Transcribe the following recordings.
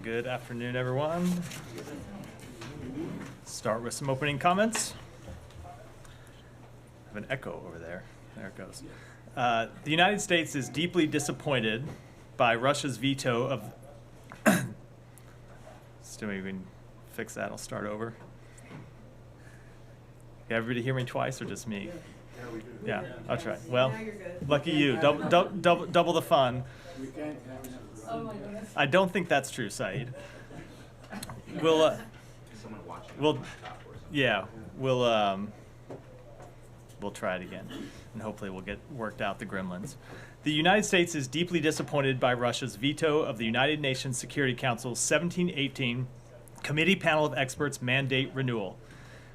Good afternoon, everyone. Start with some opening comments. I have an echo over there. There it goes. The United States is deeply disappointed by Russia's veto of... Still, we can fix that. I'll start over. Yeah, everybody hear me twice or just me? Yeah, we do. Yeah, I'll try. Well, Now you're good. lucky you. Double the fun. We can't have enough. Oh my goodness. I don't think that's true, Saeed. Someone watching We'll, on laptop or something. yeah, we'll try it again, and hopefully we'll get worked out the gremlins. The United States is deeply disappointed by Russia's veto of the United Nations Security Council's 1718 Committee Panel of Experts mandate renewal.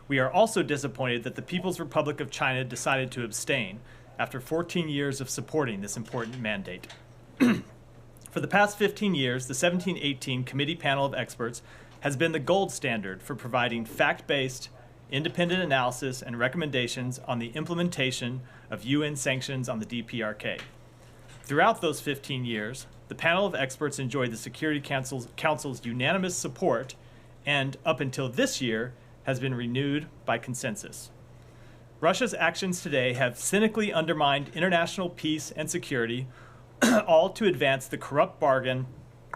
We are also disappointed that the People's Republic of China decided to abstain after 14 years of supporting this important mandate. For the past 15 years, the 1718 Committee Panel of Experts has been the gold standard for providing fact-based, independent analysis and recommendations on the implementation of UN sanctions on the DPRK. Throughout those 15 years, the panel of experts enjoyed the Security Council's unanimous support and, up until this year, has been renewed by consensus. Russia's actions today have cynically undermined international peace and security, all to advance the corrupt bargain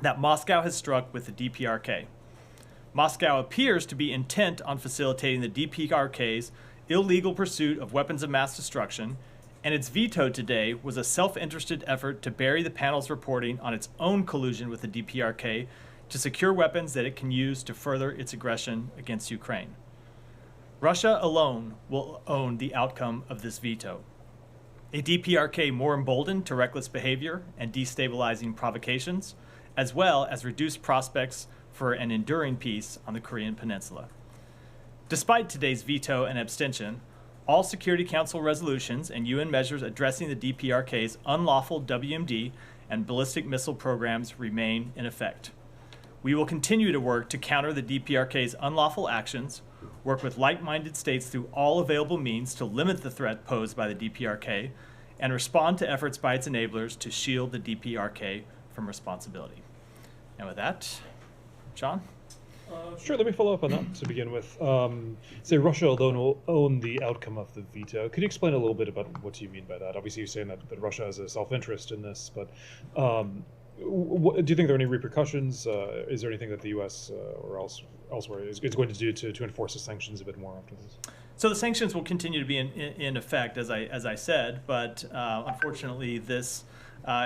that Moscow has struck with the DPRK. Moscow appears to be intent on facilitating the DPRK's illegal pursuit of weapons of mass destruction, and its veto today was a self-interested effort to bury the panel's reporting on its own collusion with the DPRK to secure weapons that it can use to further its aggression against Ukraine. Russia alone will own the outcome of this veto. A DPRK more emboldened to reckless behavior and destabilizing provocations, as well as reduced prospects for an enduring peace on the Korean Peninsula. Despite today's veto and abstention, all Security Council resolutions and UN measures addressing the DPRK's unlawful WMD and ballistic missile programs remain in effect. We will continue to work to counter the DPRK's unlawful actions, work with like-minded states through all available means to limit the threat posed by the DPRK, and respond to efforts by its enablers to shield the DPRK from responsibility. And with that, John? Sure, let me follow up on that to begin with. Say Russia alone will own the outcome of the veto. Could you explain a little bit about what you mean by that? Obviously, you're saying that Russia has a self-interest in this, but do you think there are any repercussions? Is there anything that the U.S. or elsewhere is going to do to enforce the sanctions a bit more after this? So the sanctions will continue to be in effect, as I said, but unfortunately, this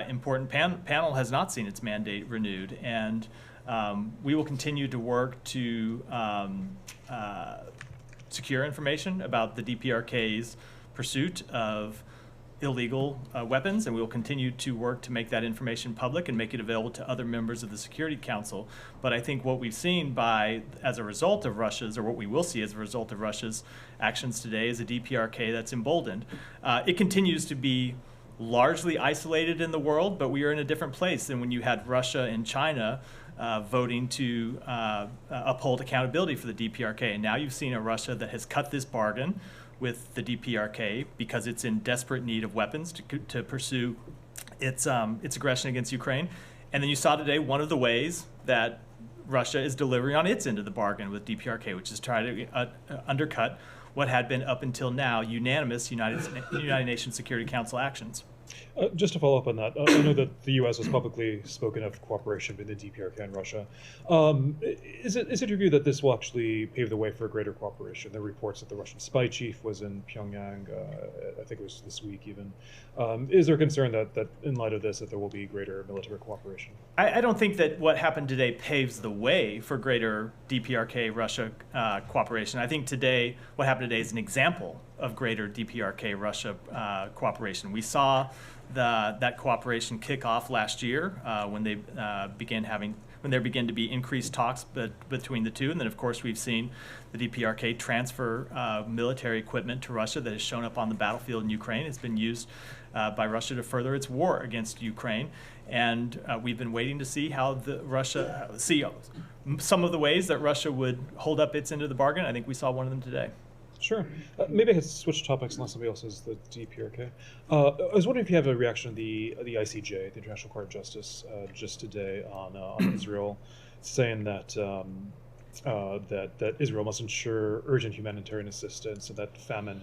important panel has not seen its mandate renewed, and we will continue to work to secure information about the DPRK's pursuit of illegal weapons, and we will continue to work to make that information public and make it available to other members of the Security Council. But I think what we've seen as a result of Russia's, or what we will see as a result of Russia's actions today, is a DPRK that's emboldened. It continues to be largely isolated in the world, but we are in a different place than when you had Russia and China voting to uphold accountability for the DPRK. And now you've seen a Russia that has cut this bargain with the DPRK because it's in desperate need of weapons to pursue its aggression against Ukraine. And then you saw today one of the ways that Russia is delivering on its end of the bargain with DPRK, which is trying to undercut what had been up until now unanimous United Nations Security Council actions. Just to follow up on that, I know that the U.S. has publicly spoken of cooperation between the DPRK and Russia. Is it your view that this will actually pave the way for greater cooperation? There are reports that the Russian spy chief was in Pyongyang, I think it was this week even. Is there concern that in light of this, that there will be greater military cooperation? I don't think that what happened today paves the way for greater DPRK-Russia cooperation. I think today, what happened today is an example of greater DPRK-Russia cooperation. We saw that cooperation kick off last year when they began to be increased talks between the two, and then of course we've seen the DPRK transfer military equipment to Russia that has shown up on the battlefield in Ukraine. It's been used by Russia to further its war against Ukraine, and we've been waiting to see how some of the ways that Russia would hold up its end of the bargain. I think we saw one of them today. Sure. Maybe I could switch topics unless somebody else has the DPRK. I was wondering if you have a reaction to the ICJ, the International Court of Justice, just today on Israel. saying that that Israel must ensure urgent humanitarian assistance, and that famine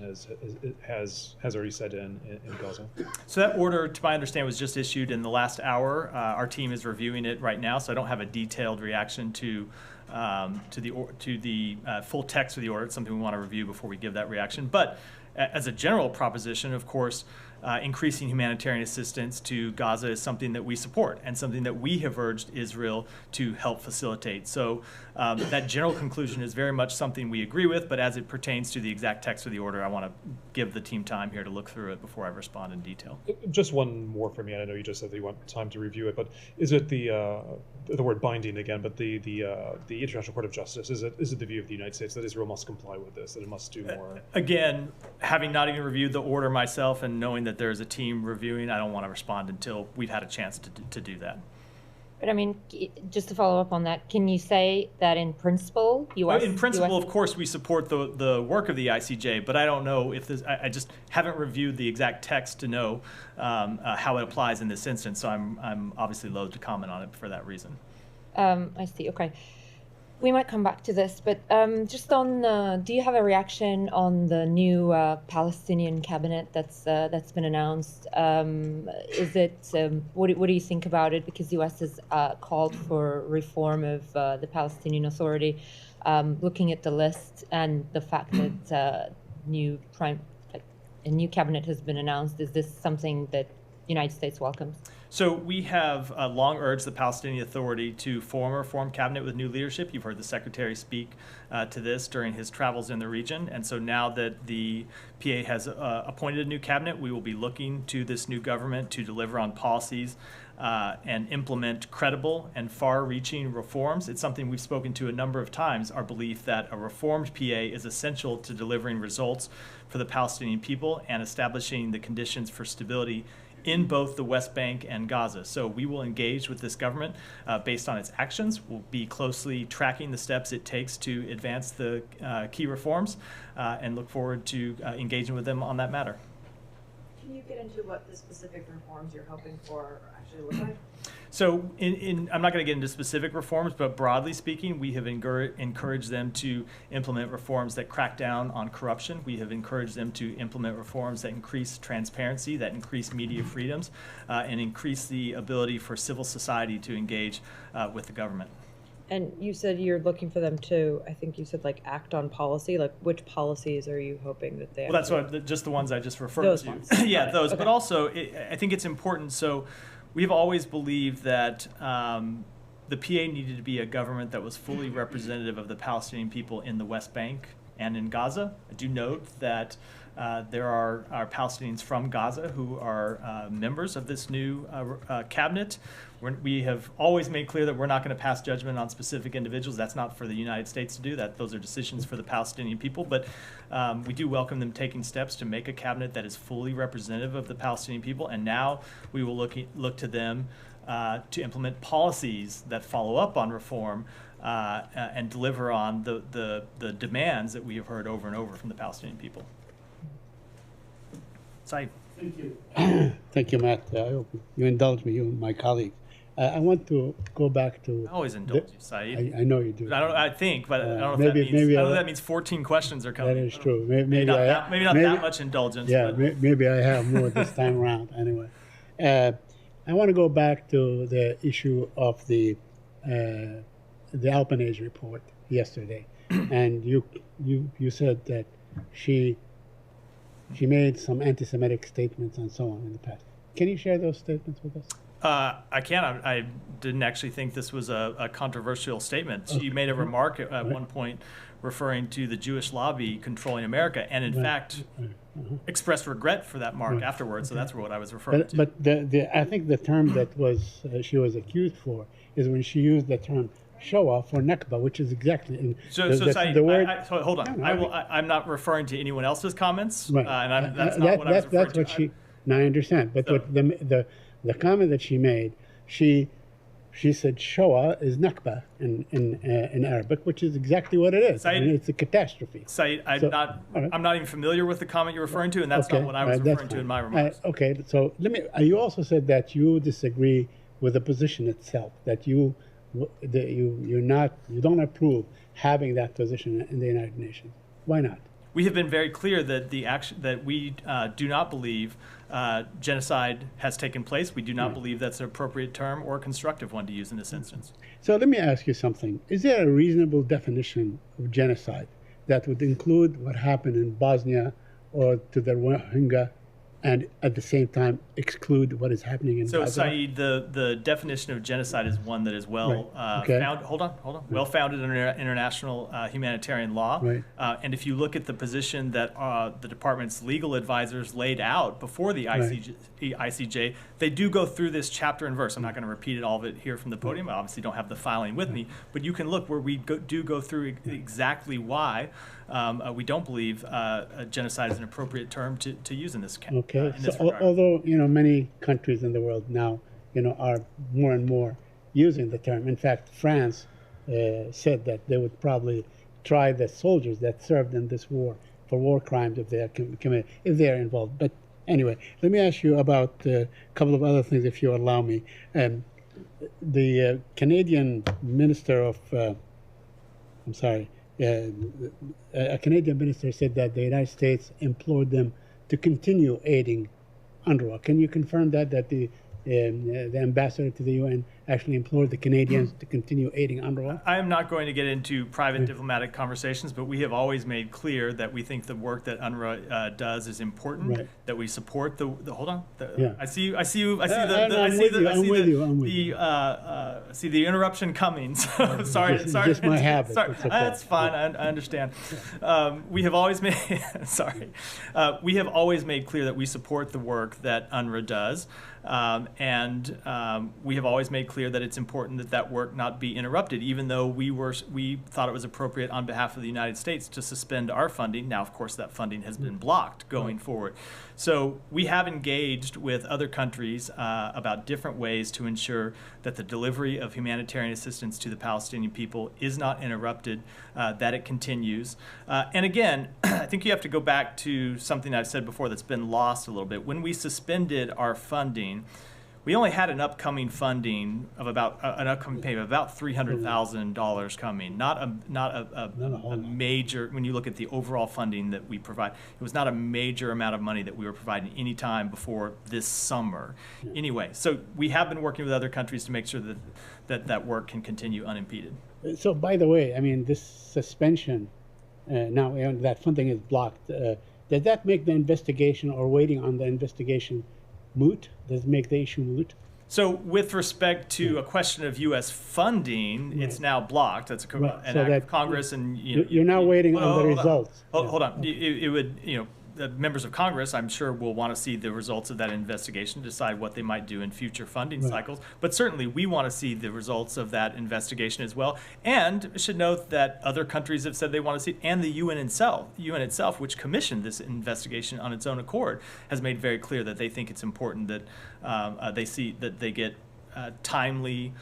has already set in Gaza. So that order, to my understanding, was just issued in the last hour. Our team is reviewing it right now, so I don't have a detailed reaction to the full text of the order. It's something we want to review before we give that reaction. But as a general proposition, of course, increasing humanitarian assistance to Gaza is something that we support and something that we have urged Israel to help facilitate. So that general conclusion is very much something we agree with, but as it pertains to the exact text of the order, I want to give the team time here to look through it before I respond in detail. Just one more for me, and I know you just said that you want time to review it, but is it the word binding again, but the International Court of Justice, is it the view of the United States that Israel must comply with this, that it must do more? Again, having not even reviewed the order myself and knowing that there's a team reviewing, I don't want to respond until we've had a chance to do that. But I mean, just to follow up on that, can you say that in principle, In principle, of course, we support the work of the ICJ, but I don't know if this. I just haven't reviewed the exact text to know how it applies in this instance. So I'm obviously loath to comment on it for that reason. I see. Okay. We might come back to this, but just on, do you have a reaction on the new Palestinian cabinet that's been announced? Is it what do you think about it? Because the U.S. has called for reform of the Palestinian Authority. Looking at the list and the fact that a new cabinet has been announced, is this something that the United States welcomes? So we have long urged the Palestinian Authority to form a reform cabinet with new leadership. You've heard the Secretary speak to this during his travels in the region. And so now that the PA has appointed a new cabinet, we will be looking to this new government to deliver on policies and implement credible and far-reaching reforms. It's something we've spoken to a number of times, our belief that a reformed PA is essential to delivering results for the Palestinian people and establishing the conditions for stability in both the West Bank and Gaza. So we will engage with this government based on its actions. We'll be closely tracking the steps it takes to advance the key reforms and look forward to engaging with them on that matter. Can you get into what the specific reforms you're hoping for actually look like? So I'm not going to get into specific reforms, but broadly speaking, we have encouraged them to implement reforms that crack down on corruption. We have encouraged them to implement reforms that increase transparency, that increase media freedoms, and increase the ability for civil society to engage with the government. And you said you're looking for them to, I think you said, like, act on policy. Like, which policies are you hoping that they? Well, that's just the ones I just referred those to. Ones. Yeah, those. Okay. But also, I think it's important. So we've always believed that the PA needed to be a government that was fully representative of the Palestinian people in the West Bank and in Gaza. I do note that there are Palestinians from Gaza who are members of this new cabinet. We have always made clear that we're not going to pass judgment on specific individuals. That's not for the United States to do. Those are decisions for the Palestinian people. But we do welcome them taking steps to make a cabinet that is fully representative of the Palestinian people. And now we will look to them to implement policies that follow up on reform and deliver on the demands that we have heard over and over from the Palestinian people. Saeed. Thank you. Thank you, Matt. I hope you indulge me, you and my colleagues. I want to go back to. I always indulge you, Saeed. I know you do. I think, but I don't know if maybe- that means. maybe I don't know I- if that means 14 questions are coming. That is true. Maybe not that much indulgence. Yeah, but maybe I have more this time around. Anyway, I want to go back to the issue of the Albanese report yesterday, and you said that she made some anti-Semitic statements and so on in the past. Can you share those statements with us? I can. I didn't actually think this was a controversial statement. She made a remark at one point referring to the Jewish lobby controlling America, and in fact expressed regret for that mark afterwards. So that's what I was referring to. But I think the term that she was accused for is when she used the term show-off for Nakba, which is exactly So hold on. I'm not referring to anyone else's comments, Right. and that's not what I was referring that's to. what she. Now I understand, but what the comment that she made, she said Shoah is Nakba in Arabic, which is exactly what it is. Said, it's a catastrophe. Said, I'm right. not even familiar with the comment you're referring to, and that's not what I was referring to in my remarks. Okay, so you also said that you disagree with the position itself, that you you don't approve having that position in the United Nations. Why not? We have been very clear that the action that we do not believe genocide has taken place. We do not believe that's an appropriate term or a constructive one to use in this instance. So let me ask you something. Is there a reasonable definition of genocide that would include what happened in Bosnia or to the Rohingya, and at the same time exclude what is happening in So, Gaza? Saeed, the definition of genocide is one that is well Right. Okay. well-founded in international humanitarian law. Right. And if you look at the position that the department's legal advisors laid out before the ICJ, they do go through this chapter and verse. I'm not going to repeat all of it here from the podium. I obviously don't have the filing with me, but you can look where we do go through exactly why we don't believe genocide is an appropriate term to use in this case. Okay. In this So regard. although many countries in the world now are more and more using the term. In fact, France said that they would probably try the soldiers that served in this war for war crimes if they are involved. But anyway, let me ask you about a couple of other things, if you allow me. The Canadian minister of a Canadian minister said that the United States implored them to continue aiding UNRWA. Can you confirm that the ambassador to the UN actually implored the Canadians to continue aiding UNRWA? I am not going to get into private diplomatic conversations, but we have always made clear that we think the work that UNRWA does is important. Right. That we support the. Hold on. Yeah. I see you. I see the. See the interruption coming. So sorry. Just- Sorry. just my habit. Sorry. It's okay. That's fine. I understand. We have always made. Sorry. We have always made clear that we support the work that UNRWA does. And we have always made clear that it's important that that work not be interrupted, even though we thought it was appropriate on behalf of the United States to suspend our funding. Now, of course, that funding has been blocked going forward. So we have engaged with other countries about different ways to ensure that the delivery of humanitarian assistance to the Palestinian people is not interrupted, that it continues. And again, I think you have to go back to something I've said before that's been lost a little bit. When we suspended our funding, we only had an upcoming funding of about an upcoming payment of about $300,000 coming. Not a major. When you look at the overall funding that we provide, it was not a major amount of money that we were providing any time before this summer. Anyway, so we have been working with other countries to make sure that work can continue unimpeded. So, by the way, I mean, this suspension, now that funding is blocked, does that make the investigation or waiting on the investigation moot? Does it make the issue moot? So, with respect to a question of U.S. funding, it's now blocked. That's Right. an So act that of Congress, and you're now waiting on the results. Hold on. It would, the members of Congress, I'm sure, will want to see the results of that investigation, decide what they might do in future funding cycles. But certainly, we want to see the results of that investigation as well. And I should note that other countries have said they want to see, and the UN itself, which commissioned this investigation on its own accord, has made very clear that they think it's important that they see that they get a timely,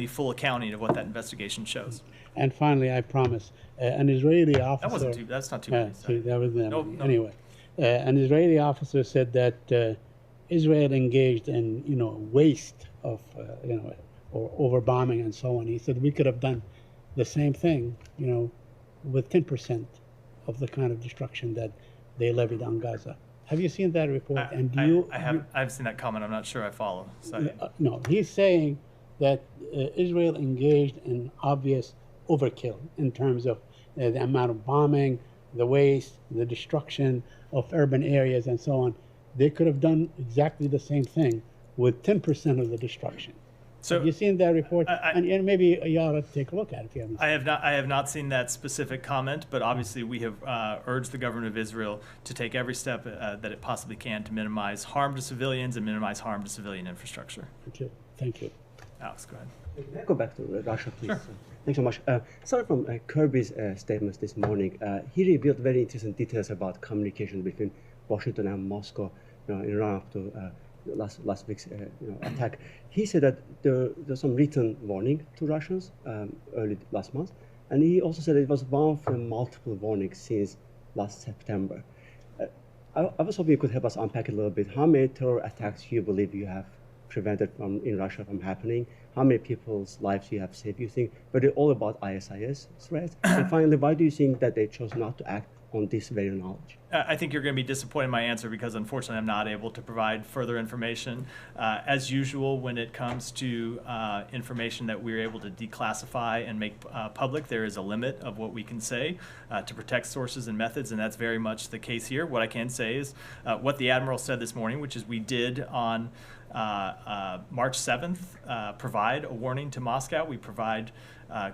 full accounting of what that investigation shows. And finally, I promise, an Israeli officer. That's not too Yeah, many. see, that was them. No, no. Anyway, an Israeli officer said that Israel engaged in, waste of, or overbombing and so on. He said we could have done the same thing, with 10% of the kind of destruction that they levied on Gaza. Have you seen that report? I've seen that comment. I'm not sure I follow. So. No, he's saying that Israel engaged in obvious overkill in terms of the amount of bombing, the waste, the destruction of urban areas, and so on. They could have done exactly the same thing with 10% of the destruction. So have you seen that report? And maybe you ought to take a look at it if you haven't. I have not seen that specific comment, but obviously we have urged the government of Israel to take every step that it possibly can to minimize harm to civilians and minimize harm to civilian infrastructure. Okay. Thank you. Alex, go ahead. May I go back to Russia, please? Sure. Thanks so much. Starting from Kirby's statements this morning, he revealed very interesting details about communications between Washington and Moscow, in run-up to last week's attack. He said that there's some written warning to Russians early last month, and he also said it was one of the multiple warnings since last September. I was hoping you could help us unpack it a little bit. How many terror attacks do you believe you have prevented in Russia from happening? How many people's lives you have saved? You think, but it's all about ISIS threats. And finally, why do you think that they chose not to act on this very knowledge? I think you're going to be disappointed in my answer because unfortunately I'm not able to provide further information. As usual, when it comes to information that we're able to declassify and make public, there is a limit of what we can say to protect sources and methods, and that's very much the case here. What I can say is what the Admiral said this morning, which is we did on March 7th provide a warning to Moscow. We provide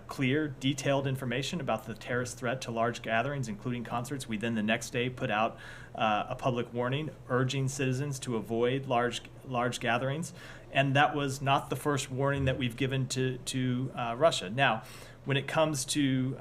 clear, detailed information about the terrorist threat to large gatherings, including concerts. We then the next day put out a public warning urging citizens to avoid large gatherings. And that was not the first warning that we've given to Russia. Now, when it comes to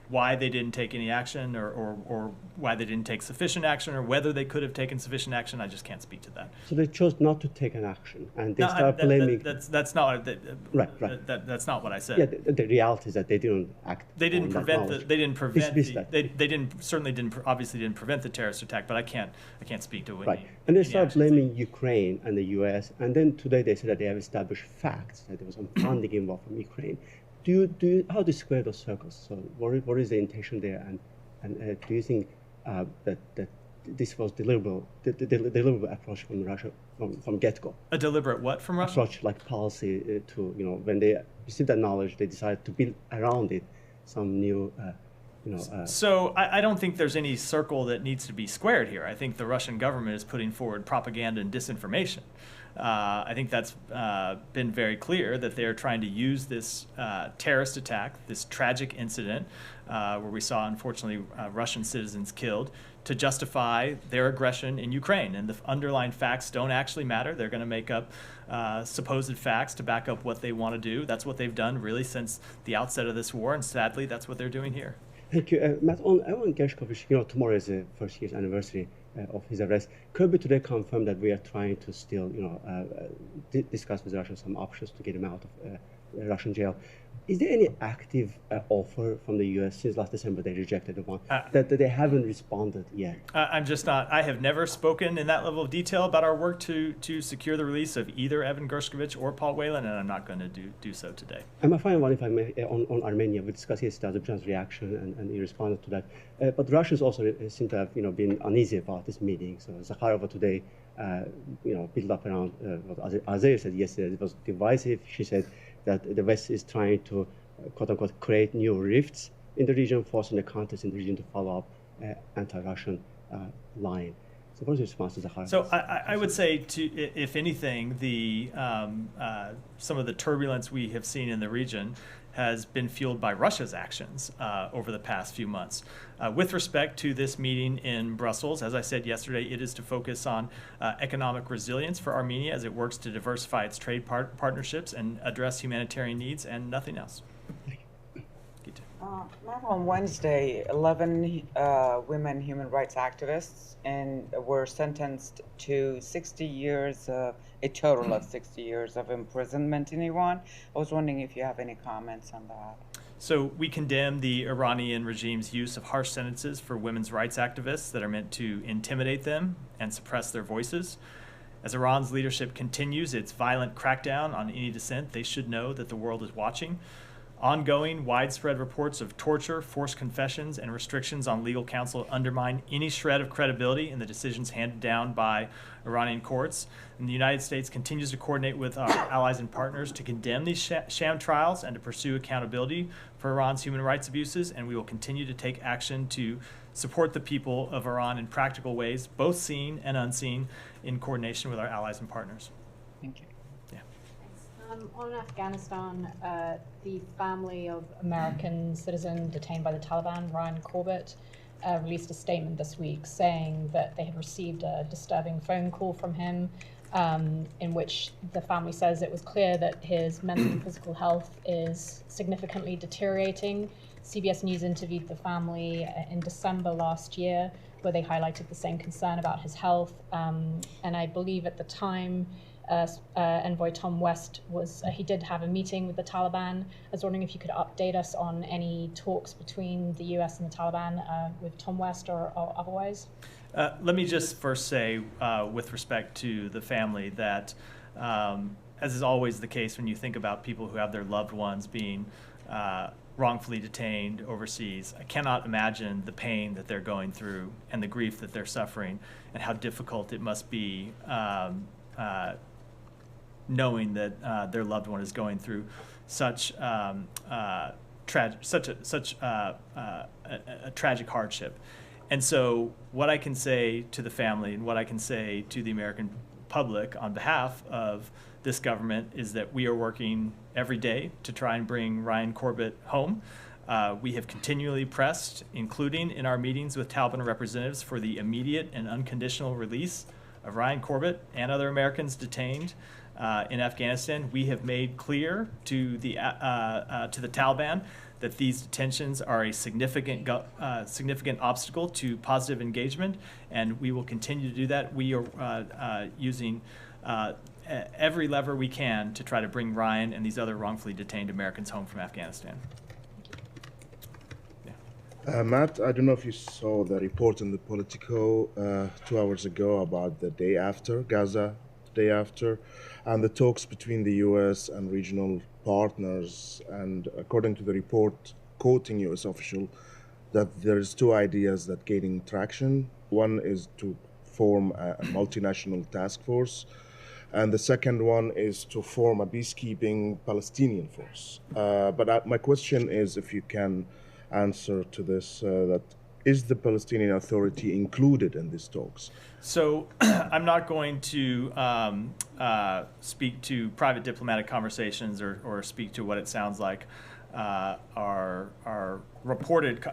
why they didn't take any action or why they didn't take sufficient action or whether they could have taken sufficient action, I just can't speak to that. So they chose not to take an action, and they No, start blaming. That's not Right. that's not what I said. Yeah, the reality is that they didn't act. They didn't on that prevent knowledge. they didn't prevent Dismiss that. they obviously didn't prevent the terrorist attack, but I can't speak to it. Right, and they start blaming Ukraine and the U.S. And then today they say that they have established facts that there was some funding involved from Ukraine. How do you square those circles? So what is the intention there, and do you think that this was deliberate approach from Russia from get-go? A deliberate what from Russia? Approach like policy to when they received that knowledge, they decided to build around it some new. So I don't think there's any circle that needs to be squared here. I think the Russian government is putting forward propaganda and disinformation. I think that's been very clear that they're trying to use this terrorist attack, this tragic incident where we saw, unfortunately, Russian citizens killed, to justify their aggression in Ukraine. And the underlying facts don't actually matter. They're going to make up supposed facts to back up what they want to do. That's what they've done really since the outset of this war, and sadly, that's what they're doing here. Thank you. Matt, on Gershkovich, tomorrow is the first year's anniversary of his arrest. Kirby today confirmed that we are trying to still, discuss with Russia some options to get him out of Russian jail. Is there any active offer from the U.S. since last December they rejected the one that they haven't responded yet? I'm just not. I have never spoken in that level of detail about our work to secure the release of either Evan Gershkovich or Paul Whelan, and I'm not going to do so today. And my final one, if I may, on Armenia, we discussed yesterday Azerbaijan's reaction, and he responded to that. But Russians also seem to have been uneasy about this meeting. So Zakharova today, built up around what Azir said yesterday. It was divisive. She said that the West is trying to, quote-unquote, create new rifts in the region, forcing the countries in the region to follow up anti-Russian line. So what is your response to Zakharova? So I would say, if anything, some of the turbulence we have seen in the region has been fueled by Russia's actions over the past few months. With respect to this meeting in Brussels, as I said yesterday, it is to focus on economic resilience for Armenia as it works to diversify its trade partnerships and address humanitarian needs and nothing else. Matt, on Wednesday, 11 women human rights activists were sentenced to 60 years, a total of 60 years of imprisonment in Iran. I was wondering if you have any comments on that. So we condemn the Iranian regime's use of harsh sentences for women's rights activists that are meant to intimidate them and suppress their voices. As Iran's leadership continues its violent crackdown on any dissent, they should know that the world is watching. Ongoing, widespread reports of torture, forced confessions, and restrictions on legal counsel undermine any shred of credibility in the decisions handed down by Iranian courts. And the United States continues to coordinate with our allies and partners to condemn these sham trials and to pursue accountability for Iran's human rights abuses, and we will continue to take action to support the people of Iran in practical ways, both seen and unseen, in coordination with our allies and partners. Thank you. On Afghanistan, the family of American citizen detained by the Taliban, Ryan Corbett, released a statement this week saying that they had received a disturbing phone call from him in which the family says it was clear that his mental and physical health is significantly deteriorating. CBS News interviewed the family in December last year, where they highlighted the same concern about his health. And I believe at the time, Envoy Tom West he did have a meeting with the Taliban. I was wondering if you could update us on any talks between the US and the Taliban with Tom West or otherwise. Let me just first say, with respect to the family, that as is always the case when you think about people who have their loved ones being wrongfully detained overseas, I cannot imagine the pain that they're going through and the grief that they're suffering and how difficult it must be knowing that their loved one is going through such a tragic hardship. And so what I can say to the family and what I can say to the American public on behalf of this government is that we are working every day to try and bring Ryan Corbett home. We have continually pressed, including in our meetings with Taliban representatives, for the immediate and unconditional release of Ryan Corbett and other Americans detained in Afghanistan. We have made clear to the Taliban that these detentions are a significant obstacle to positive engagement, and we will continue to do that. We are using every lever we can to try to bring Ryan and these other wrongfully detained Americans home from Afghanistan. Matt, I don't know if you saw the report in the Politico 2 hours ago about the day after, Gaza day after, and the talks between the U.S. and regional partners. And according to the report, quoting U.S. official, that there's two ideas that gaining traction. One is to form a multinational task force, and the second one is to form a peacekeeping Palestinian force. But my question is, if you can answer to this, that is the Palestinian Authority included in these talks? So I'm not going to speak to private diplomatic conversations or speak to what it sounds like are reported,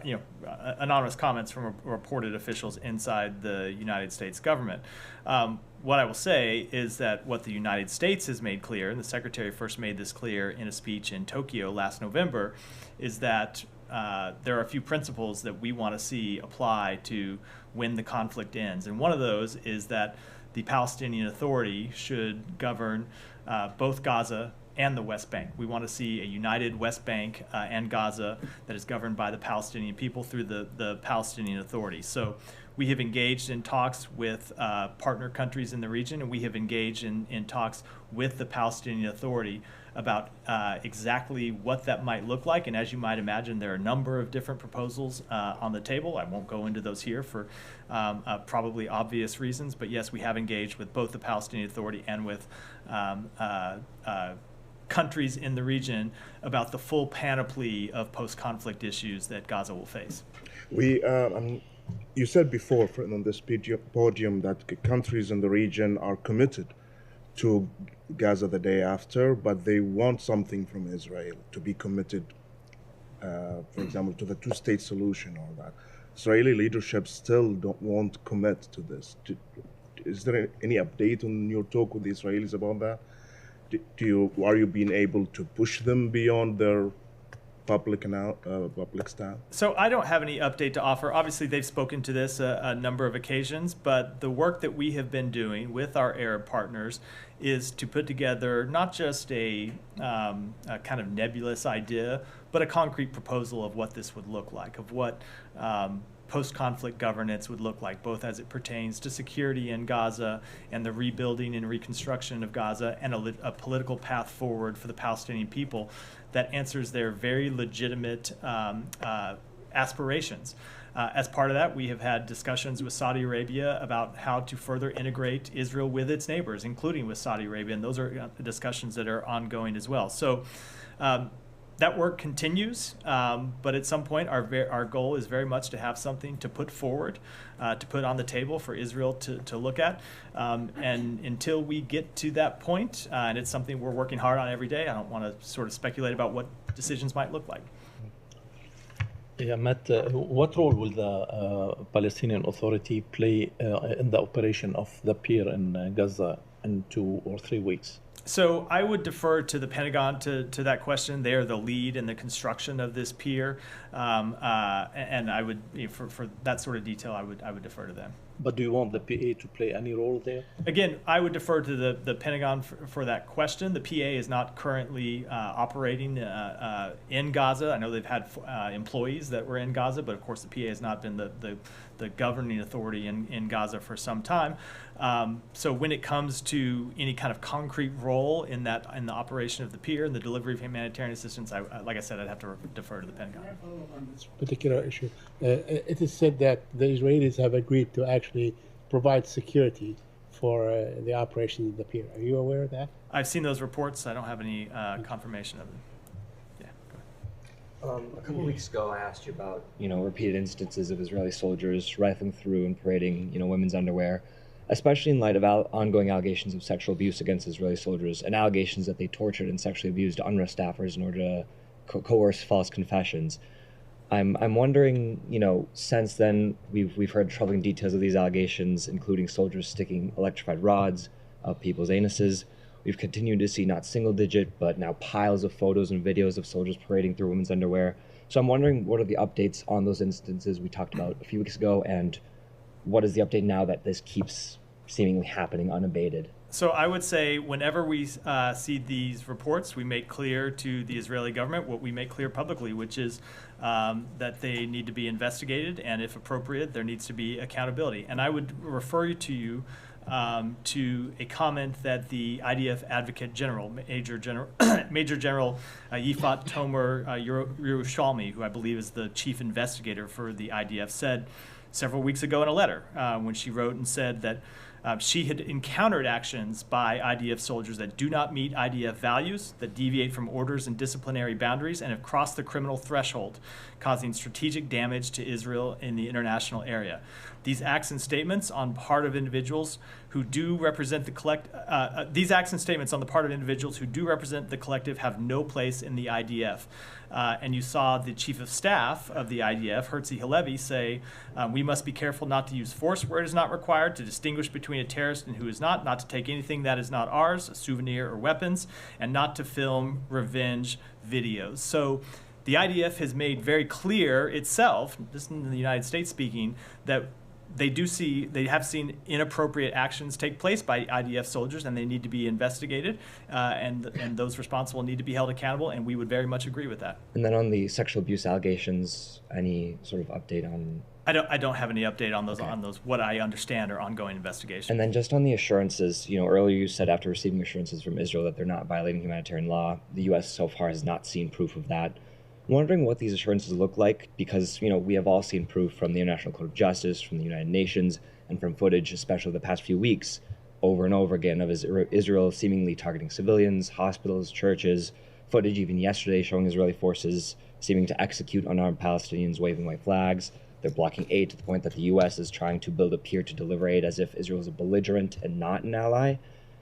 anonymous comments from reported officials inside the United States government. What I will say is that what the United States has made clear, and the Secretary first made this clear in a speech in Tokyo last November, is that there are a few principles that we want to see apply to when the conflict ends. And one of those is that the Palestinian Authority should govern both Gaza and the West Bank. We want to see a united West Bank and Gaza that is governed by the Palestinian people through the Palestinian Authority. So we have engaged in talks with partner countries in the region, and we have engaged in talks with the Palestinian Authority about exactly what that might look like. And as you might imagine, there are a number of different proposals on the table. I won't go into those here for probably obvious reasons, but yes, we have engaged with both the Palestinian Authority and with countries in the region about the full panoply of post-conflict issues that Gaza will face. You said before on this podium that countries in the region are committed to Gaza the day after, but they want something from Israel to be committed, for example, to the two-state solution or that. Israeli leadership still won't commit to this. Is there any update on your talk with the Israelis about that? Are you being able to push them beyond their public stance? So I don't have any update to offer. Obviously, they've spoken to this a number of occasions, but the work that we have been doing with our Arab partners is to put together not just a kind of nebulous idea, but a concrete proposal of what this would look like, of what post-conflict governance would look like, both as it pertains to security in Gaza and the rebuilding and reconstruction of Gaza, and a political path forward for the Palestinian people that answers their very legitimate aspirations. As part of that, we have had discussions with Saudi Arabia about how to further integrate Israel with its neighbors, including with Saudi Arabia, and those are discussions that are ongoing as well. So that work continues, but at some point our goal is very much to have something to put forward, to put on the table for Israel to look at. And until we get to that point, and it's something we're working hard on every day, I don't want to sort of speculate about what decisions might look like. Yeah, Matt, what role will the Palestinian Authority play in the operation of the pier in Gaza in 2 or 3 weeks? So I would defer to the Pentagon to that question. They are the lead in the construction of this pier, and I would, for that sort of detail, I would defer to them. But do you want the PA to play any role there? Again, I would defer to the Pentagon for that question. The PA is not currently operating in Gaza. I know they've had employees that were in Gaza, but of course the PA has not been the governing authority in Gaza for some time. So when it comes to any kind of concrete role in the operation of the pier and the delivery of humanitarian assistance, like I said, I'd have to defer to the Pentagon. On this particular issue, it is said that the Israelis have agreed to actually provide security for the operation of the pier. Are you aware of that? I've seen those reports. I don't have any confirmation of them. Yeah, go ahead. A couple of weeks ago, I asked you about, repeated instances of Israeli soldiers rifling through and parading, women's underwear, especially in light of ongoing allegations of sexual abuse against Israeli soldiers and allegations that they tortured and sexually abused UNRWA staffers in order to coerce false confessions. I'm wondering, since then we've heard troubling details of these allegations, including soldiers sticking electrified rods up people's anuses. We've continued to see not single-digit, but now piles of photos and videos of soldiers parading through women's underwear. So I'm wondering, what are the updates on those instances we talked about a few weeks ago, and what is the update now that this keeps seemingly happening unabated? So I would say whenever we see these reports, we make clear to the Israeli government what we make clear publicly, which is that they need to be investigated, and if appropriate, there needs to be accountability. And I would refer you to a comment that the IDF Advocate General, Major General Yifat Tomer Yerushalmi, who I believe is the chief investigator for the IDF, said several weeks ago in a letter when she wrote and said that she had encountered actions by IDF soldiers that do not meet IDF values, that deviate from orders and disciplinary boundaries, and have crossed the criminal threshold, causing strategic damage to Israel in the international area. These acts and statements on part of individuals who do represent the collective have no place in the IDF. And you saw the chief of staff of the IDF, Herzi Halevi, say, we must be careful not to use force where it is not required, to distinguish between a terrorist and who is not to take anything that is not ours, a souvenir or weapons, and not to film revenge videos. So the IDF has made very clear itself, this is in the United States speaking, that they have seen inappropriate actions take place by IDF soldiers, and they need to be investigated, and those responsible need to be held accountable, and we would very much agree with that. And then on the sexual abuse allegations, any sort of update on? I don't have any update on those. Okay. On those, what I understand are ongoing investigations. And then just on the assurances, earlier you said after receiving assurances from Israel that they're not violating humanitarian law, the U.S. so far has not seen proof of that. I'm wondering what these assurances look like, because we have all seen proof from the International Court of Justice, from the United Nations, and from footage, especially the past few weeks, over and over again, of Israel seemingly targeting civilians, hospitals, churches. Footage even yesterday showing Israeli forces seeming to execute unarmed Palestinians waving white flags. They're blocking aid to the point that the U.S. is trying to build a pier to deliver aid as if Israel is a belligerent and not an ally.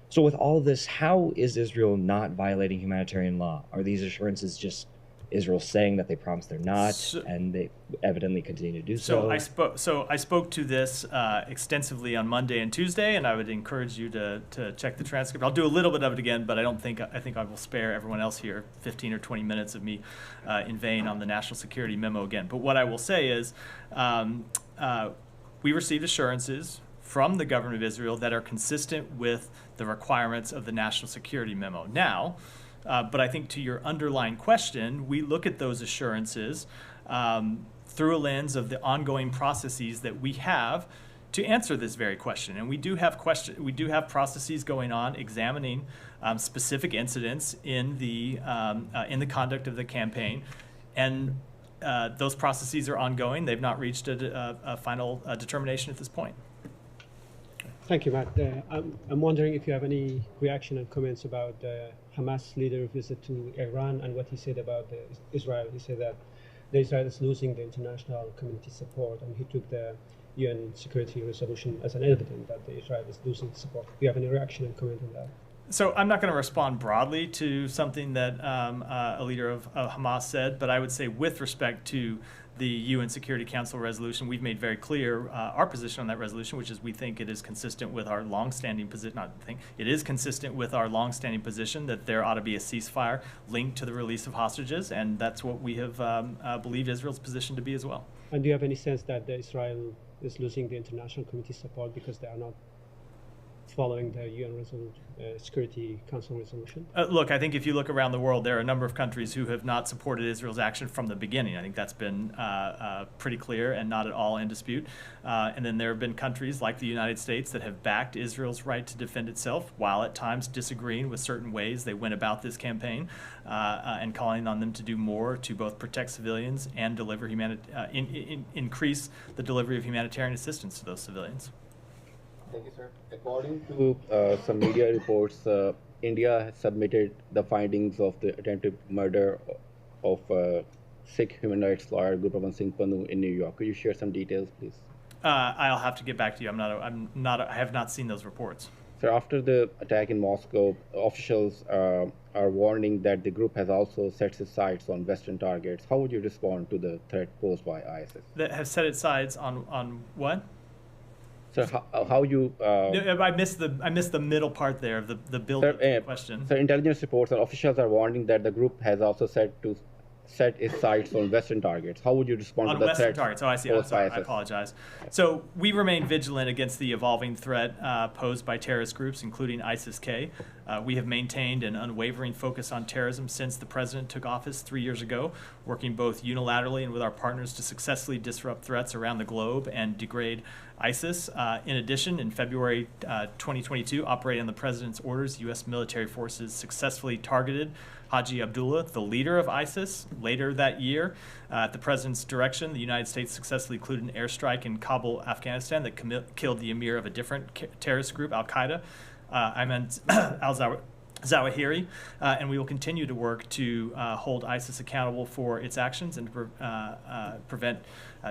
So with all this, how is Israel not violating humanitarian law? Are these assurances just Israel saying that they promised they're not, and they evidently continue to do so? I spoke to this extensively on Monday and Tuesday, and I would encourage you to check the transcript. I'll do a little bit of it again, but I think I will spare everyone else here 15 or 20 minutes of me in vain on the national security memo again. But what I will say is we received assurances from the government of Israel that are consistent with the requirements of the national security memo. Now, but I think to your underlying question, we look at those assurances through a lens of the ongoing processes that we have to answer this very question. And we do have processes going on examining specific incidents in the conduct of the campaign, and those processes are ongoing. They've not reached a final determination at this point. Thank you, Matt. I'm wondering if you have any reaction and comments about Hamas leader visit to Iran and what he said about Israel. He said that Israel is losing the international community support, and he took the UN security resolution as an evidence that Israel is losing support. Do you have any reaction and comment on that? So I'm not going to respond broadly to something that a leader of Hamas said, but I would say with respect to the UN Security Council resolution, we've made very clear our position on that resolution, which is we think it is consistent with our longstanding position. It is consistent with our longstanding position that there ought to be a ceasefire linked to the release of hostages, and that's what we have believed Israel's position to be as well. And do you have any sense that Israel is losing the international community support because they are not following the UN Security Council resolution? Look, I think if you look around the world, there are a number of countries who have not supported Israel's action from the beginning. I think that's been pretty clear and not at all in dispute. And then there have been countries like the United States that have backed Israel's right to defend itself, while at times disagreeing with certain ways they went about this campaign, and calling on them to do more to both protect civilians and deliver increase the delivery of humanitarian assistance to those civilians. Thank you, sir. According to some media reports, India has submitted the findings of the attempted murder of Sikh human rights lawyer Gurpratap Singh Pannu in New York. Could you share some details, please? I'll have to get back to you. I have not seen those reports. So after the attack in Moscow, officials are warning that the group has also set its sights on Western targets. How would you respond to the threat posed by ISIS? That have set its sights on what? So how you? I missed the middle part there of the build of the question. So intelligence reports and officials are warning that the group has also set its sights on Western targets. How would you respond on to the Western threat? targets? Oh, I see. I'm sorry. I apologize. So we remain vigilant against the evolving threat posed by terrorist groups, including ISIS-K. We have maintained an unwavering focus on terrorism since the president took office 3 years ago, working both unilaterally and with our partners to successfully disrupt threats around the globe and degrade ISIS. In addition, in February 2022, operating on the president's orders, U.S. military forces successfully targeted Haji Abdullah, the leader of ISIS. Later that year, at the president's direction, the United States successfully included an airstrike in Kabul, Afghanistan, that killed the emir of a different terrorist group, Al-Qaeda, Ayman al-Zawahiri, and we will continue to work to hold ISIS accountable for its actions and prevent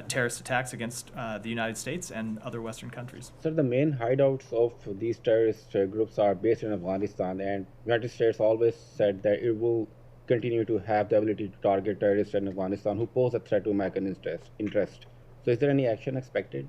terrorist attacks against the United States and other Western countries. So the main hideouts of these terrorist groups are based in Afghanistan, and the United States always said that it will continue to have the ability to target terrorists in Afghanistan who pose a threat to American interest. So is there any action expected?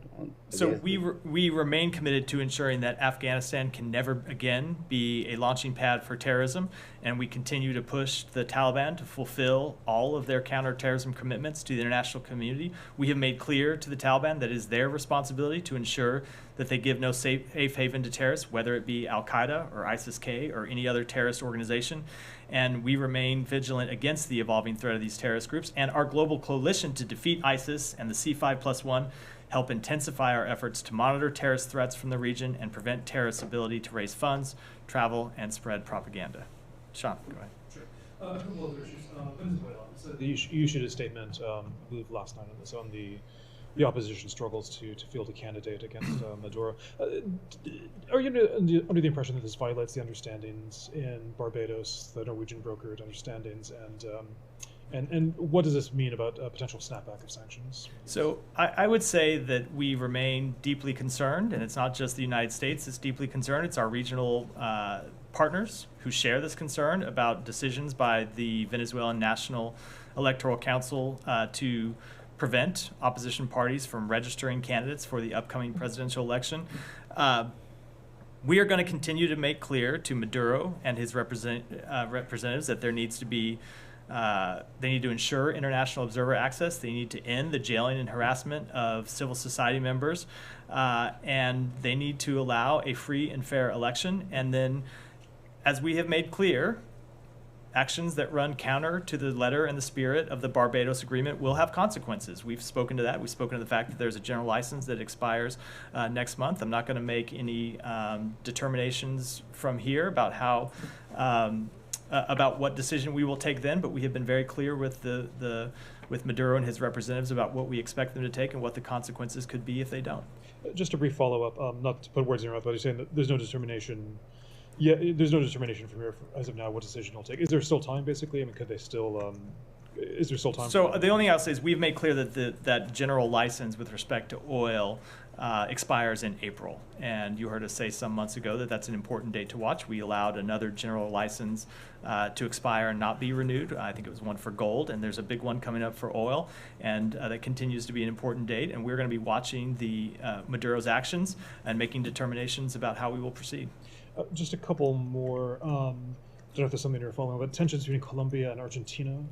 So we remain committed to ensuring that Afghanistan can never again be a launching pad for terrorism, and we continue to push the Taliban to fulfill all of their counterterrorism commitments to the international community. We have made clear to the Taliban that it is their responsibility to ensure that they give no safe haven to terrorists, whether it be Al-Qaeda or ISIS-K or any other terrorist organization. And we remain vigilant against the evolving threat of these terrorist groups. And our global coalition to defeat ISIS and the C5+1 help intensify our efforts to monitor terrorist threats from the region and prevent terrorists' ability to raise funds, travel, and spread propaganda. Sean, go ahead. Sure. A couple other issues. Venezuela. So you issued a statement, I believe last night on this, on the opposition struggles to field a candidate against Maduro. Are you under the impression that this violates the understandings in Barbados, the Norwegian brokered understandings, and what does this mean about a potential snapback of sanctions? So I would say that we remain deeply concerned, and it's not just the United States that's deeply concerned, it's our regional partners who share this concern about decisions by the Venezuelan National Electoral Council to prevent opposition parties from registering candidates for the upcoming presidential election. We are going to continue to make clear to Maduro and his representatives that there needs to be, they need to ensure international observer access. They need to end the jailing and harassment of civil society members, and they need to allow a free and fair election. And then, as we have made clear, actions that run counter to the letter and the spirit of the Barbados Agreement will have consequences. We've spoken to that. We've spoken to the fact that there's a general license that expires next month. I'm not going to make any determinations from here about how about what decision we will take then, but we have been very clear with with Maduro and his representatives about what we expect them to take and what the consequences could be if they don't. Just a brief follow-up, not to put words in your mouth, but you're saying that there's no determination. Yeah, there's no determination from here as of now what decision you'll take. Is there still time, basically? I mean, could they still? Is there still time? So the only thing I'll say is we've made clear that that general license with respect to oil expires in April, and you heard us say some months ago that that's an important date to watch. We allowed another general license to expire and not be renewed. I think it was one for gold, and there's a big one coming up for oil, and that continues to be an important date. And we're going to be watching the Maduro's actions and making determinations about how we will proceed. Just a couple more. don't know if there's something you're following, but tensions between Colombia and Argentina.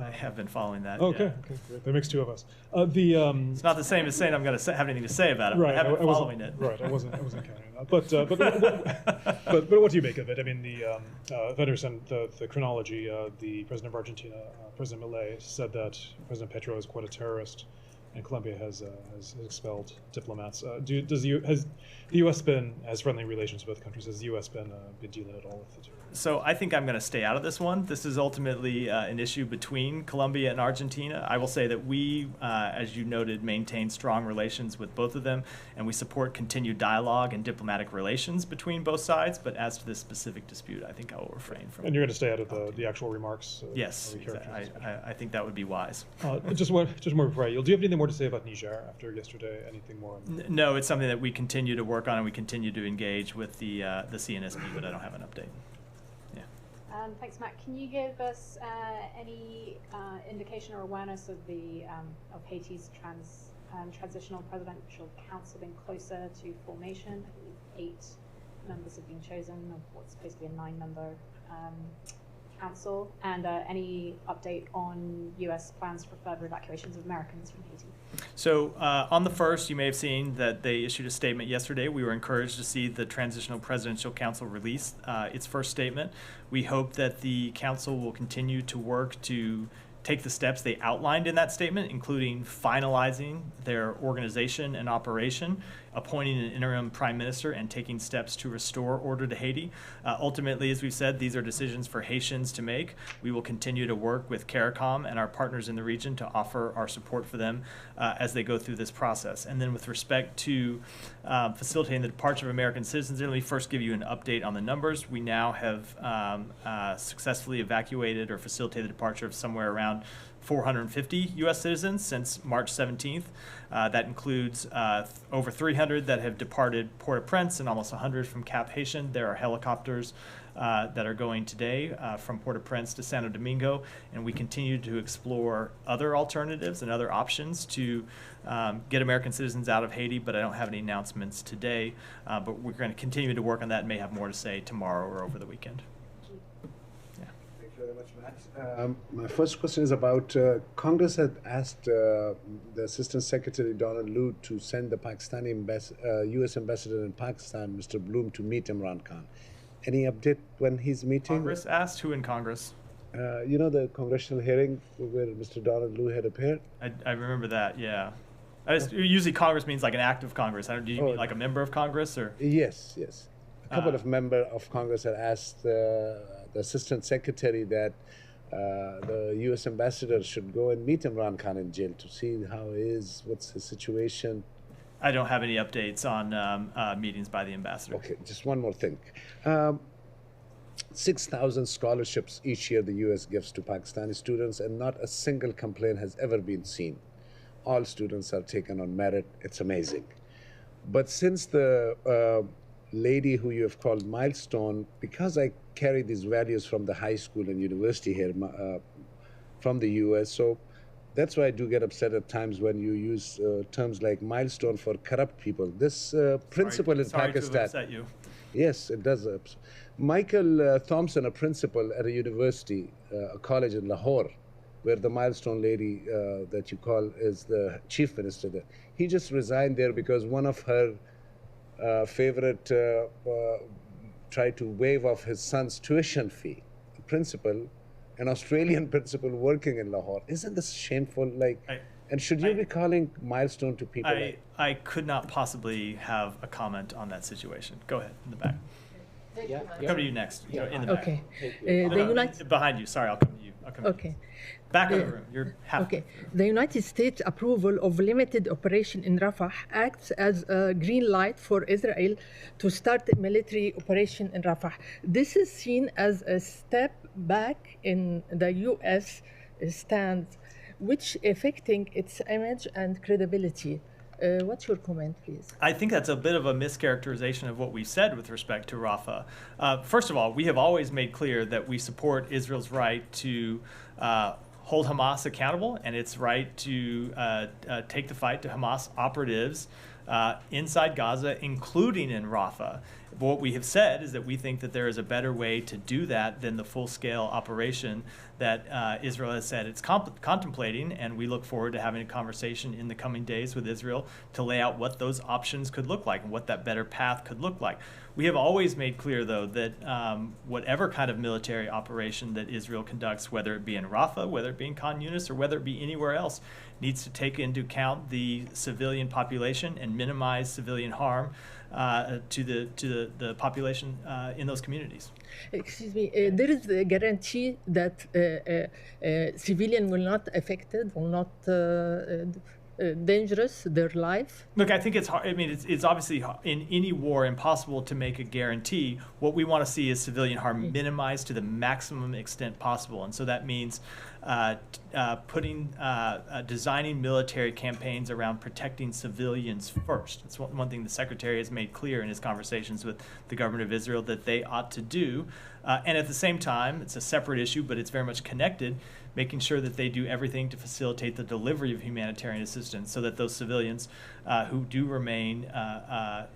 I have been following that. Okay, yeah. okay, great. That makes two of us. It's not the same as saying I'm going to have anything to say about it. Right, I haven't been wasn't- following it. Right, I wasn't counting on that. But what do you make of it? I mean, if I understand the chronology, the president of Argentina, President Milei, said that President Petro is quite a terrorist, and Colombia has expelled diplomats. Has the U.S. has friendly relations with both countries? Has the U.S. been dealing at all with the two? So I think I'm going to stay out of this one. This is ultimately an issue between Colombia and Argentina. I will say that we, as you noted, maintain strong relations with both of them, and we support continued dialogue and diplomatic relations between both sides. But as to this specific dispute, I think I will refrain from. And you're going to stay out of the actual remarks? Yes, I think that would be wise. Just more before I yield. Do you have anything more to say about Niger after yesterday? Anything more? No, it's something that we continue to work on, and we continue to engage with the CNSP, but I don't have an update. Thanks, Matt. Can you give us any indication or awareness of the of Haiti's transitional presidential council being closer to formation? I believe 8 members have been chosen of what's supposed to be a 9-member council, and any update on U.S. plans for further evacuations of Americans from Haiti? So on the first, you may have seen that they issued a statement yesterday. We were encouraged to see the Transitional Presidential Council release its first statement. We hope that the council will continue to work to take the steps they outlined in that statement, including finalizing their organization and operation, appointing an interim prime minister, and taking steps to restore order to Haiti. Ultimately, as we've said, these are decisions for Haitians to make. We will continue to work with CARICOM and our partners in the region to offer our support for them as they go through this process. And then with respect to facilitating the departure of American citizens, let me first give you an update on the numbers. We now have successfully evacuated or facilitated the departure of somewhere around 450 U.S. citizens since March 17th. That includes over 300 that have departed Port-au-Prince and almost 100 from Cap Haitian. There are helicopters that are going today from Port-au-Prince to Santo Domingo, and we continue to explore other alternatives and other options to get American citizens out of Haiti, but I don't have any announcements today. But we're going to continue to work on that and may have more to say tomorrow or over the weekend. Thank you very much, Matt. My first question is about Congress had asked the Assistant Secretary Donald Lu to send the Pakistani U.S. ambassador in Pakistan, Mr. Bloom, to meet Imran Khan. Any update when he's meeting? Congress asked? Who in Congress? You know the congressional hearing where Mr. Donald Lu had appeared? I remember that, yeah. Usually Congress means like an act of Congress. Do you mean like a member of Congress? Or? Yes, yes. A couple of members of Congress had asked the Assistant Secretary that the U.S. ambassador should go and meet Imran Khan in jail to see how he is, what's his situation. I don't have any updates on meetings by the ambassador. Okay, just one more thing. 6,000 scholarships each year the U.S. gives to Pakistani students, and not a single complaint has ever been seen. All students are taken on merit. It's amazing. But since the lady who you have called Milestone, because I carry these values from the high school and university here, from the U.S., so that's why I do get upset at times when you use terms like milestone for corrupt people. This principal in Pakistan. To have upset you. Yes, it does. Michael Thompson, a principal at a university, a college in Lahore, where the milestone lady that you call is the chief minister there. He just resigned there because one of her favorite tried to waive off his son's tuition fee. The principal, an Australian principal working in Lahore. Isn't this shameful? And should you be calling milestone to people? I could not possibly have a comment on that situation. Go ahead, in the back. Yeah. Come to you next. In the back. Okay. The United behind you. Sorry, I'll come to you. Okay. Back of the room. You're half. Okay. The United States approval of limited operation in Rafah acts as a green light for Israel to start a military operation in Rafah. This is seen as a step back in the U.S. stance, which affecting its image and credibility. What's your comment, please? I think that's a bit of a mischaracterization of what we said with respect to Rafah. First of all, we have always made clear that we support Israel's right to hold Hamas accountable and its right to take the fight to Hamas operatives inside Gaza, including in Rafah. But what we have said is that we think that there is a better way to do that than the full-scale operation that Israel has said it's contemplating, and we look forward to having a conversation in the coming days with Israel to lay out what those options could look like and what that better path could look like. We have always made clear, though, that whatever kind of military operation that Israel conducts, whether it be in Rafah, whether it be in Khan Yunis, or whether it be anywhere else, needs to take into account the civilian population and minimize civilian harm to the population in those communities. Excuse me, there is a guarantee that civilian will not affected, will not dangerous, their life? Look, I think it's hard. I mean, it's obviously in any war impossible to make a guarantee. What we want to see is civilian harm minimized to the maximum extent possible, and so that means designing military campaigns around protecting civilians first. It's one thing the Secretary has made clear in his conversations with the government of Israel that they ought to do. And at the same time, it's a separate issue, but it's very much connected, making sure that they do everything to facilitate the delivery of humanitarian assistance so that those civilians who do remain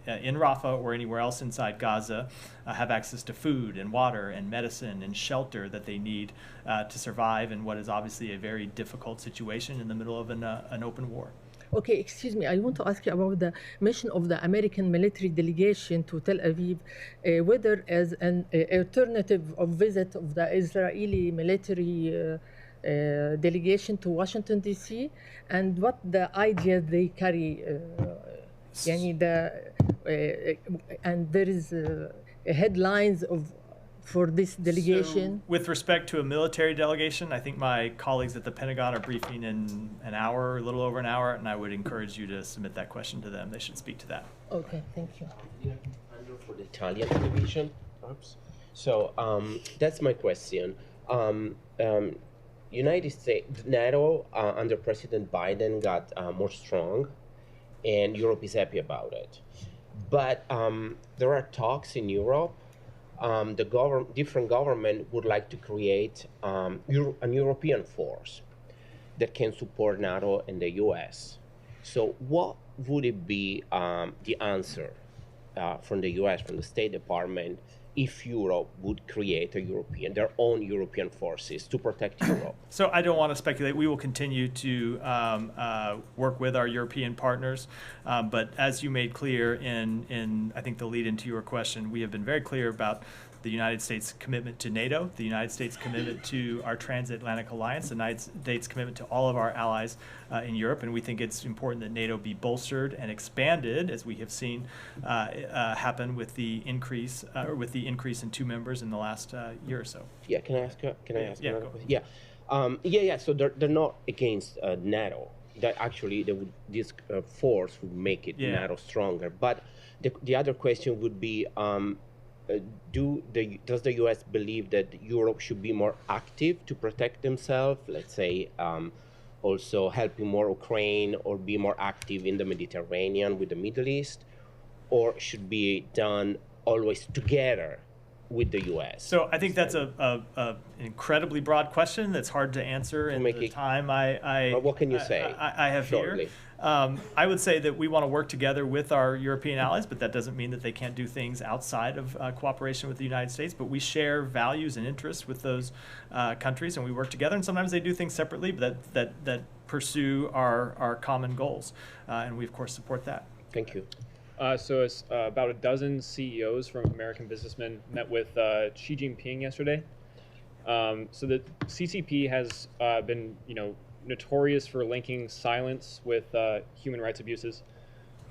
in Rafah or anywhere else inside Gaza have access to food and water and medicine and shelter that they need to survive in what is obviously a very difficult situation in the middle of an open war. Okay, excuse me. I want to ask you about the mission of the American military delegation to Tel Aviv, whether as an alternative of visit of the Israeli military delegation to Washington, D.C., and what the ideas they carry. And there is headlines for this delegation. So, with respect to a military delegation, I think my colleagues at the Pentagon are briefing in an hour, a little over an hour, and I would encourage you to submit that question to them. They should speak to that. Okay, thank you. Andrew for the Italian television. So that's my question. United States, NATO under President Biden got more strong, and Europe is happy about it. But there are talks in Europe. Different government would like to create an European force that can support NATO and the U.S. So what would it be the answer from the U.S., from the State Department, if Europe would create their own European forces to protect Europe? So I don't want to speculate. We will continue to work with our European partners. But as you made clear in I think the lead into your question, we have been very clear about the United States' commitment to NATO, the United States' commitment to our transatlantic alliance, the United States' commitment to all of our allies in Europe, and we think it's important that NATO be bolstered and expanded, as we have seen happen with the increase in 2 members in the last year or so. Yeah, can I ask? Yeah, another question? Yeah. So they're not against NATO. That actually this force would make it NATO stronger. But the other question would be. Does the U.S. believe that Europe should be more active to protect themselves? Let's say also helping more Ukraine or be more active in the Mediterranean with the Middle East, or should be done always together with the U.S.? So I think that's an incredibly broad question that's hard to answer in the time what can you say? I have shortly. Here. I would say that we want to work together with our European allies, but that doesn't mean that they can't do things outside of cooperation with the United States. But we share values and interests with those countries, and we work together. And sometimes they do things separately, but that pursue our common goals. And we, of course, support that. Thank you. So it's about a dozen CEOs from American businessmen met with Xi Jinping yesterday. So the CCP has been, notorious for linking silence with human rights abuses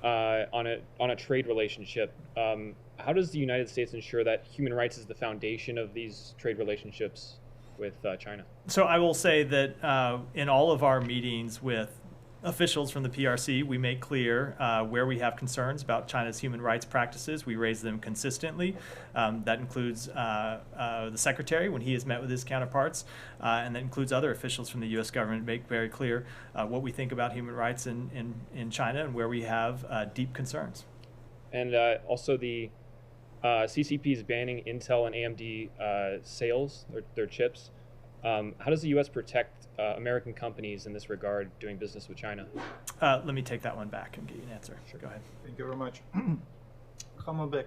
on a trade relationship. How does the United States ensure that human rights is the foundation of these trade relationships with China? So I will say that in all of our meetings with officials from the PRC, we make clear where we have concerns about China's human rights practices. We raise them consistently. That includes the Secretary when he has met with his counterparts, and that includes other officials from the U.S. government. Make very clear what we think about human rights in China and where we have deep concerns. And also the CCP is banning Intel and AMD sales, their chips. How does the U.S. protect American companies in this regard doing business with China? Let me take that one back and get you an answer. Sure. Go ahead. Thank you very much. Hamelbeck,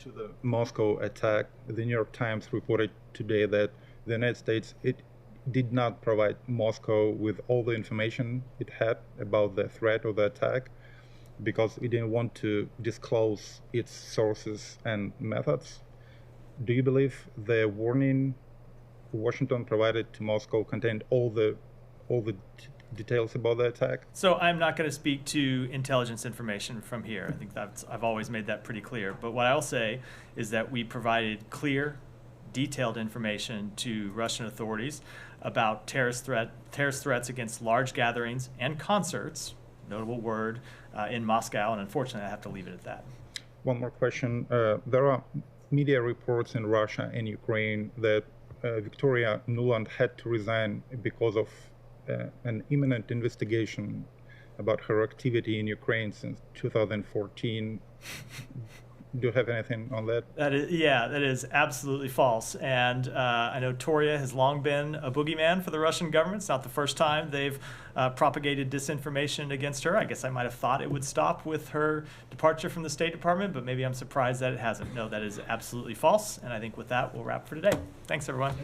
to the Moscow attack, the New York Times reported today that the United States, it did not provide Moscow with all the information it had about the threat of the attack because it didn't want to disclose its sources and methods. Do you believe the warning Washington provided to Moscow contained all the details about the attack? So I'm not going to speak to intelligence information from here. I think I've always made that pretty clear. But what I'll say is that we provided clear, detailed information to Russian authorities about terrorist threats against large gatherings and concerts, notable word, in Moscow. And unfortunately, I have to leave it at that. One more question. There are media reports in Russia and Ukraine that Victoria Nuland had to resign because of an imminent investigation about her activity in Ukraine since 2014. Do you have anything on that? That is absolutely false. And I know Toria has long been a boogeyman for the Russian government. It's not the first time they've propagated disinformation against her. I guess I might have thought it would stop with her departure from the State Department, but maybe I'm surprised that it hasn't. No, that is absolutely false. And I think with that, we'll wrap for today. Thanks, everyone.